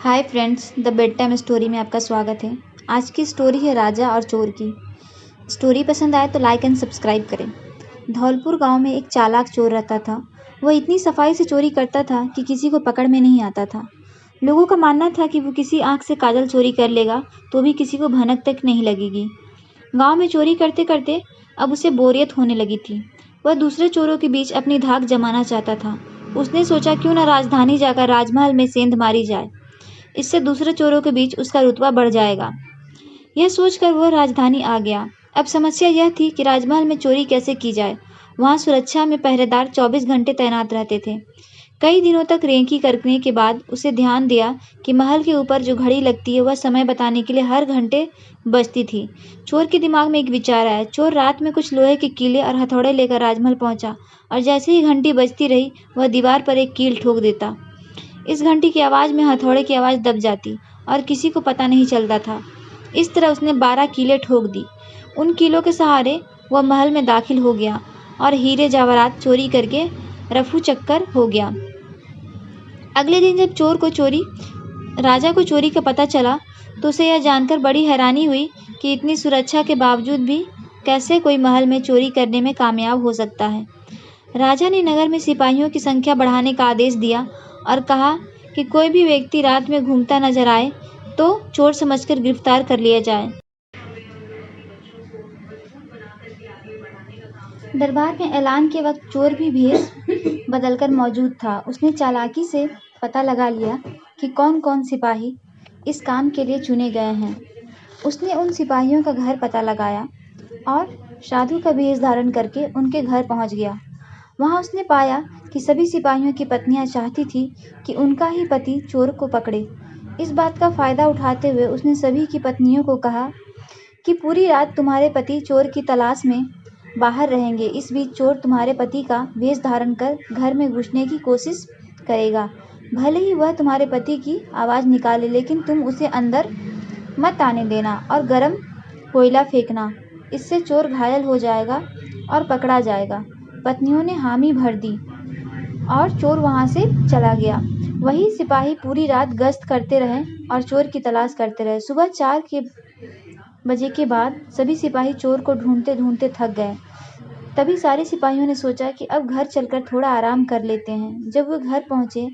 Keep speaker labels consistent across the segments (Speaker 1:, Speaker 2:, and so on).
Speaker 1: Hi friends, the bed time story में आपका स्वागत है। आज की स्टोरी है राजा और चोर की। स्टोरी पसंद आए तो लाइक एंड सब्सक्राइब करें। धौलपुर गांव में एक चालाक चोर रहता था। वह इतनी सफाई से चोरी करता था कि किसी को पकड़ में नहीं आता था। लोगों का मानना था कि वो किसी आंख से काजल चोरी कर लेगा तो भी किसी को भनक तक नहीं लगेगी। गांव में चोरी करते करते अब उसे बोरियत होने लगी थी। वह दूसरे चोरों के बीच अपनी धाक जमाना चाहता था। उसने सोचा क्यों न राजधानी जाकर राजमहल में सेंध मारी जाए। इससे दूसरे चोरों के बीच उसका रुतबा बढ़ जाएगा। यह सोचकर वह राजधानी आ गया। अब समस्या यह थी कि राजमहल में चोरी कैसे की जाए। वहां सुरक्षा में पहरेदार 24 घंटे तैनात रहते थे। कई दिनों तक रेकी करने के बाद उसे ध्यान दिया कि महल के ऊपर जो घड़ी लगती है वह समय बताने के लिए हर घंटे बजती थी। चोर के दिमाग में एक विचार आया। चोर रात में कुछ लोहे के कीले और हथौड़े लेकर राजमहल पहुंचा और जैसे ही घंटी बजती रही वह दीवार पर एक कील ठोक देता। इस घंटी की आवाज़ में हथौड़े की आवाज़ दब जाती और किसी को पता नहीं चलता था। इस तरह उसने 12 कीलें ठोक दी। उन कीलों के सहारे वह महल में दाखिल हो गया और हीरे जवाहरात चोरी करके रफू चक्कर हो गया। अगले दिन जब राजा को चोरी का पता चला तो उसे यह जानकर बड़ी हैरानी हुई कि इतनी सुरक्षा के बावजूद भी कैसे कोई महल में चोरी करने में कामयाब हो सकता है। राजा ने नगर में सिपाहियों की संख्या बढ़ाने का आदेश दिया और कहा कि कोई भी व्यक्ति रात में घूमता नजर आए तो चोर समझकर गिरफ्तार कर लिया जाए। दरबार में ऐलान के वक्त चोर भी भेष बदलकर मौजूद था। उसने चालाकी से पता लगा लिया कि कौन कौन सिपाही इस काम के लिए चुने गए हैं। उसने उन सिपाहियों का घर पता लगाया और साधु का भेष धारण करके उनके घर पहुंच गया। वहां उसने पाया कि सभी सिपाहियों की पत्नियां चाहती थी कि उनका ही पति चोर को पकड़े। इस बात का फायदा उठाते हुए उसने सभी की पत्नियों को कहा कि पूरी रात तुम्हारे पति चोर की तलाश में बाहर रहेंगे। इस बीच चोर तुम्हारे पति का वेश धारण कर घर में घुसने की कोशिश करेगा। भले ही वह तुम्हारे पति की आवाज़ निकाले, लेकिन तुम उसे अंदर मत आने देना और गर्म कोयला फेंकना। इससे चोर घायल हो जाएगा और पकड़ा जाएगा। पत्नियों ने हामी भर दी और चोर वहां से चला गया। वही सिपाही पूरी रात गश्त करते रहे और चोर की तलाश करते रहे। सुबह 4 बजे के बाद सभी सिपाही चोर को ढूंढते ढूंढते थक गए। तभी सारे सिपाहियों ने सोचा कि अब घर चलकर थोड़ा आराम कर लेते हैं। जब वे घर पहुंचे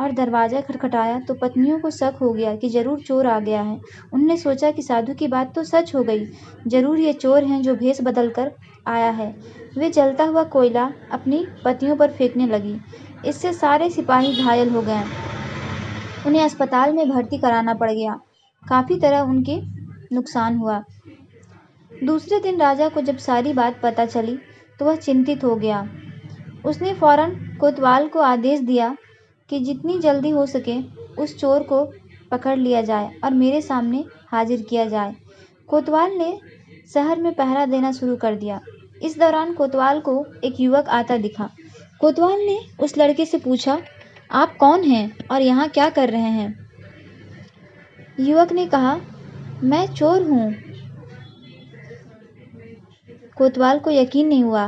Speaker 1: और दरवाजा खटखटाया तो पत्नियों को शक हो गया कि जरूर चोर आ गया है। उन्होंने सोचा कि साधु की बात तो सच हो गई, जरूर ये चोर हैं जो भेष बदल कर आया है। वे जलता हुआ कोयला अपनी पत्नियों पर फेंकने लगी। इससे सारे सिपाही घायल हो गए। उन्हें अस्पताल में भर्ती कराना पड़ गया। काफी तरह उनके नुकसान हुआ। दूसरे दिन राजा को जब सारी बात पता चली तो वह चिंतित हो गया। उसने फौरन कोतवाल को आदेश दिया कि जितनी जल्दी हो सके उस चोर को पकड़ लिया जाए और मेरे सामने हाजिर किया जाए। कोतवाल ने शहर में पहरा देना शुरू कर दिया। इस दौरान कोतवाल को एक युवक आता दिखा। कोतवाल ने उस लड़के से पूछा, आप कौन हैं और यहाँ क्या कर रहे हैं? युवक ने कहा, मैं चोर हूँ। कोतवाल को यकीन नहीं हुआ।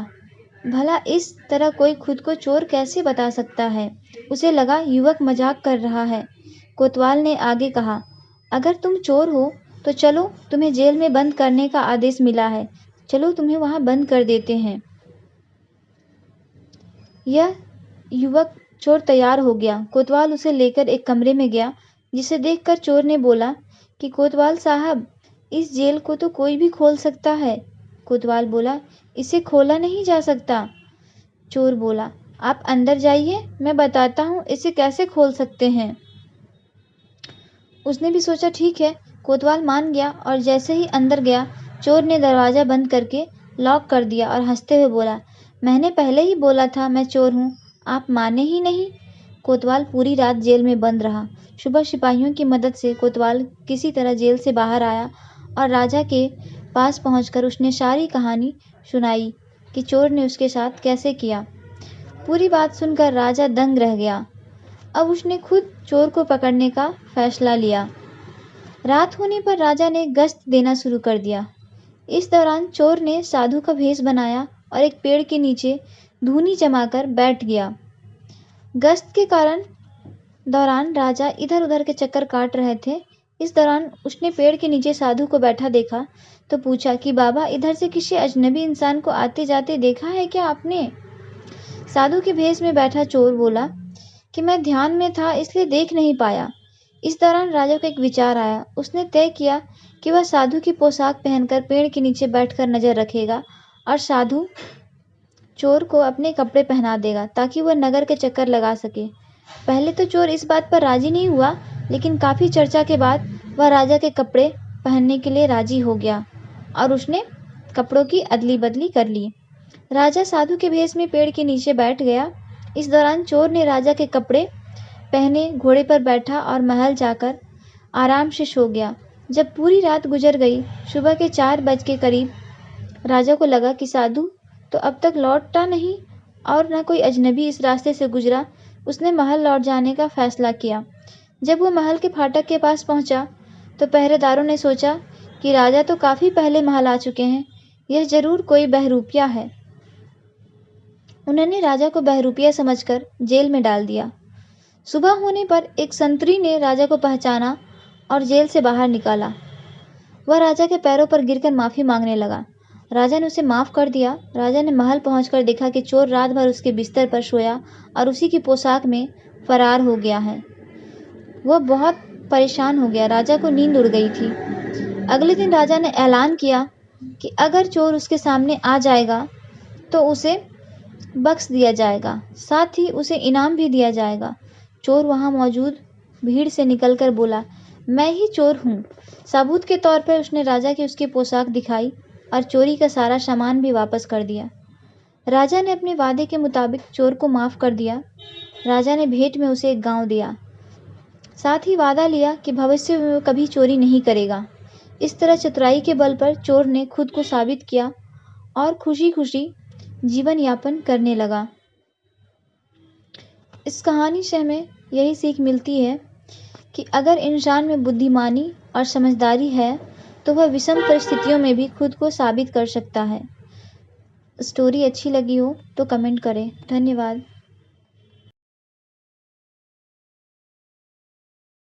Speaker 1: भला इस तरह कोई खुद को चोर कैसे बता सकता है? उसे लगा युवक मजाक कर रहा है। कोतवाल ने आगे कहा, अगर तुम चोर हो तो चलो, तुम्हें जेल में बंद करने का आदेश मिला है। चलो तुम्हें वहां बंद कर देते हैं। यह युवक चोर तैयार हो गया। कोतवाल उसे लेकर एक कमरे में गया, जिसे देखकर चोर ने बोला कि कोतवाल साहब, इस जेल को तो कोई भी खोल सकता है। कोतवाल बोला, इसे खोला नहीं जा सकता। चोर बोला, आप अंदर जाइए, मैं बताता हूँ इसे कैसे खोल सकते हैं। उसने भी सोचा ठीक है। कोतवाल मान गया और जैसे ही अंदर गया चोर ने दरवाजा बंद करके लॉक कर दिया और हंसते हुए बोला, मैंने पहले ही बोला था मैं चोर हूँ, आप माने ही नहीं। कोतवाल पूरी रात जेल में बंद रहा। सुबह सिपाहियों की मदद से कोतवाल किसी तरह जेल से बाहर आया और राजा के पास पहुंचकर उसने सारी कहानी सुनाई कि चोर ने उसके साथ कैसे किया। पूरी बात सुनकर राजा दंग रह गया। अब उसने खुद चोर को पकड़ने का फैसला लिया। रात होने पर राजा ने गश्त देना शुरू कर दिया। इस दौरान चोर ने साधु का भेष बनाया और एक पेड़ के नीचे धूनी जमाकर बैठ गया। गश्त के कारण दौरान राजा इधर उधर के चक्कर काट रहे थे। इस दौरान उसने पेड़ के नीचे साधु को बैठा देखा तो पूछा कि बाबा, इधर से किसी अजनबी इंसान को आते जाते देखा है क्या आपने? साधु के भेष में बैठा चोर बोला कि मैं ध्यान में था इसलिए देख नहीं पाया। इस दौरान राजा को एक विचार आया। उसने तय किया कि वह साधु की पोशाक पहनकर पेड़ के नीचे बैठकर नजर रखेगा और साधु चोर को अपने कपड़े पहना देगा ताकि वह नगर के चक्कर लगा सके। पहले तो चोर इस बात पर राजी नहीं हुआ, लेकिन काफी चर्चा के बाद वह राजा के कपड़े पहनने के लिए राजी हो गया और उसने कपड़ों की अदली बदली कर ली। राजा साधु के भेष में पेड़ के नीचे बैठ गया। इस दौरान चोर ने राजा के कपड़े पहने घोड़े पर बैठा और महल जाकर आराम से सो गया। जब पूरी रात गुजर गई, सुबह के 4 बजे के करीब राजा को लगा कि साधु तो अब तक लौटा नहीं और न कोई अजनबी इस रास्ते से गुजरा। उसने महल लौट जाने का फैसला किया। जब वो महल के फाटक के पास पहुंचा तो पहरेदारों ने सोचा कि राजा तो काफी पहले महल आ चुके हैं, यह जरूर कोई बहरूपिया है। उन्होंने राजा को बहरूपिया समझकर जेल में डाल दिया। सुबह होने पर एक संतरी ने राजा को पहचाना और जेल से बाहर निकाला। वह राजा के पैरों पर गिरकर माफी मांगने लगा। राजा ने उसे माफ कर दिया। राजा ने महल पहुंचकर देखा कि चोर रात भर उसके बिस्तर पर सोया और उसी की पोशाक में फरार हो गया है। वह बहुत परेशान हो गया। राजा को नींद उड़ गई थी। अगले दिन राजा ने ऐलान किया कि अगर चोर उसके सामने आ जाएगा तो उसे बख्श दिया जाएगा, साथ ही उसे इनाम भी दिया जाएगा। चोर वहां मौजूद भीड़ से निकलकर बोला, मैं ही चोर हूँ। सबूत के तौर पर उसने राजा की उसकी पोशाक दिखाई और चोरी का सारा सामान भी वापस कर दिया। राजा ने अपने वादे के मुताबिक चोर को माफ कर दिया। राजा ने भेंट में उसे एक गांव दिया, साथ ही वादा लिया कि भविष्य में वो कभी चोरी नहीं करेगा। इस तरह चतुराई के बल पर चोर ने खुद को साबित किया और खुशी खुशी जीवन यापन करने लगा। इस कहानी से हमें यही सीख मिलती है कि अगर इंसान में बुद्धिमानी और समझदारी है तो वह विषम परिस्थितियों में भी खुद को साबित कर सकता है। स्टोरी अच्छी लगी हो तो कमेंट करें। धन्यवाद।